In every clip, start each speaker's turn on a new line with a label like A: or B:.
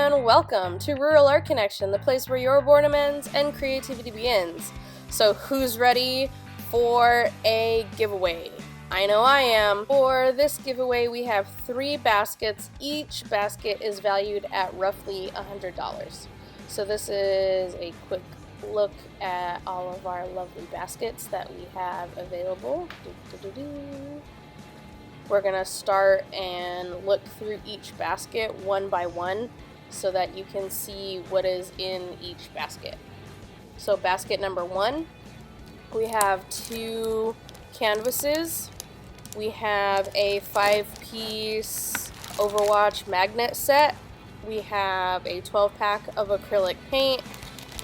A: and welcome to Rural Art Connection, the place where your boredom ends and creativity begins. So who's ready for a giveaway? I know I am. For this giveaway, we have 3 baskets. Each basket is valued at roughly $100. So this is a quick look at all of our lovely baskets that we have available. We're gonna start and look through each basket one by one so that you can see what is in each basket. So basket number 1, we have 2 canvases. We have a 5-piece Overwatch magnet set. We have a 12-pack of acrylic paint.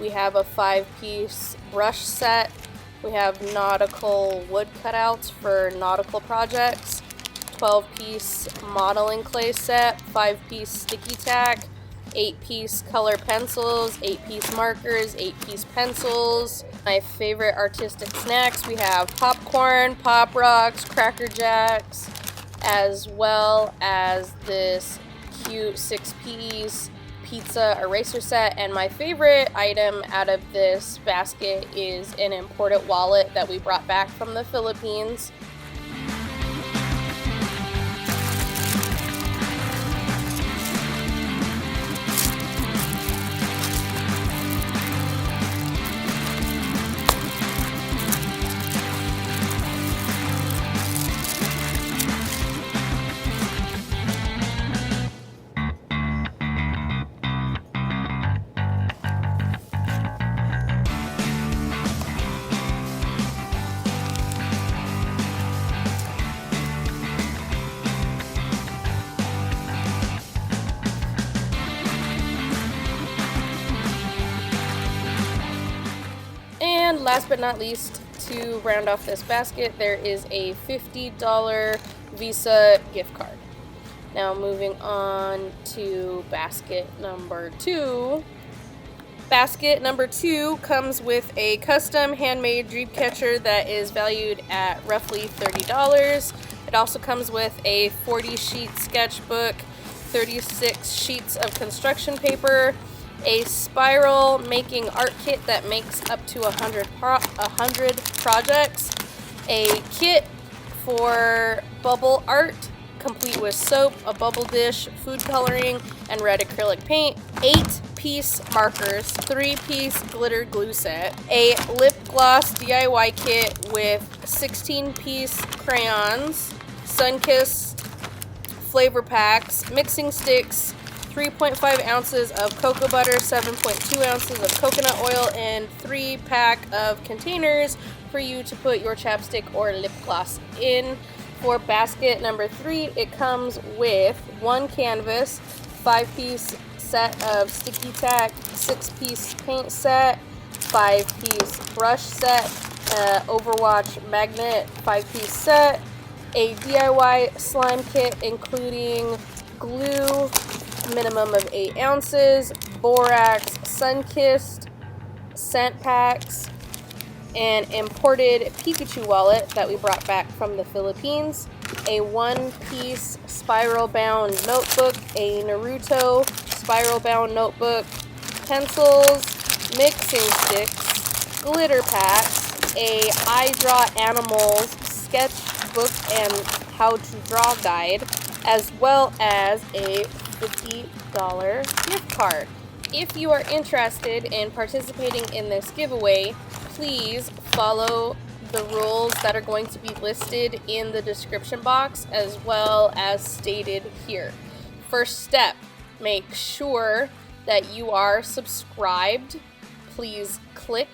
A: We have a 5-piece brush set. We have nautical wood cutouts for nautical projects. 12-piece modeling clay set, 5-piece sticky tack, 8-piece color pencils, 8-piece markers, 8-piece pencils. My favorite artistic snacks, we have popcorn, Pop Rocks, Cracker Jacks, as well as this cute 6-piece pizza eraser set. And my favorite item out of this basket is an imported wallet that we brought back from the Philippines. And last but not least, to round off this basket, there is a $50 Visa gift card. Now moving on to basket number 2. Basket number 2 comes with a custom handmade dream catcher that is valued at roughly $30. It also comes with a 40-sheet sketchbook, 36 sheets of construction paper, a spiral making art kit that makes up to 100 projects, a kit for bubble art complete with soap, a bubble dish, food coloring, and red acrylic paint, 8-piece markers, 3-piece glitter glue set, a lip gloss DIY kit with 16-piece crayons, sun-kissed flavor packs, mixing sticks, 3.5 ounces of cocoa butter, 7.2 ounces of coconut oil, and 3-pack of containers for you to put your chapstick or lip gloss in. For basket number 3, it comes with 1 canvas, 5-piece set of sticky tack, 6-piece paint set, 5-piece brush set, Overwatch magnet 5-piece set, a DIY slime kit including glue, minimum of 8 ounces, borax, sun-kissed scent packs, an imported Pikachu wallet that we brought back from the Philippines, a 1-piece spiral-bound notebook, a Naruto spiral-bound notebook, pencils, mixing sticks, glitter packs, a I Draw Animals sketchbook and how to draw guide, as well as a $50 gift card. If you are interested in participating in this giveaway, please follow the rules that are going to be listed in the description box as well as stated here. First step, make sure that you are subscribed. Please click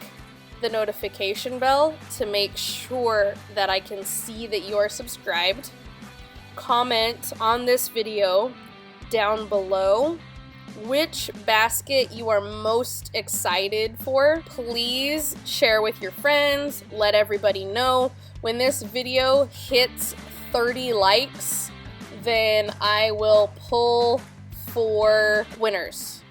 A: the notification bell to make sure that I can see that you are subscribed. Comment on this video down below which basket you are most excited for. Please share with your friends, let everybody know. When this video hits 30 likes, then I will pull 4 winners.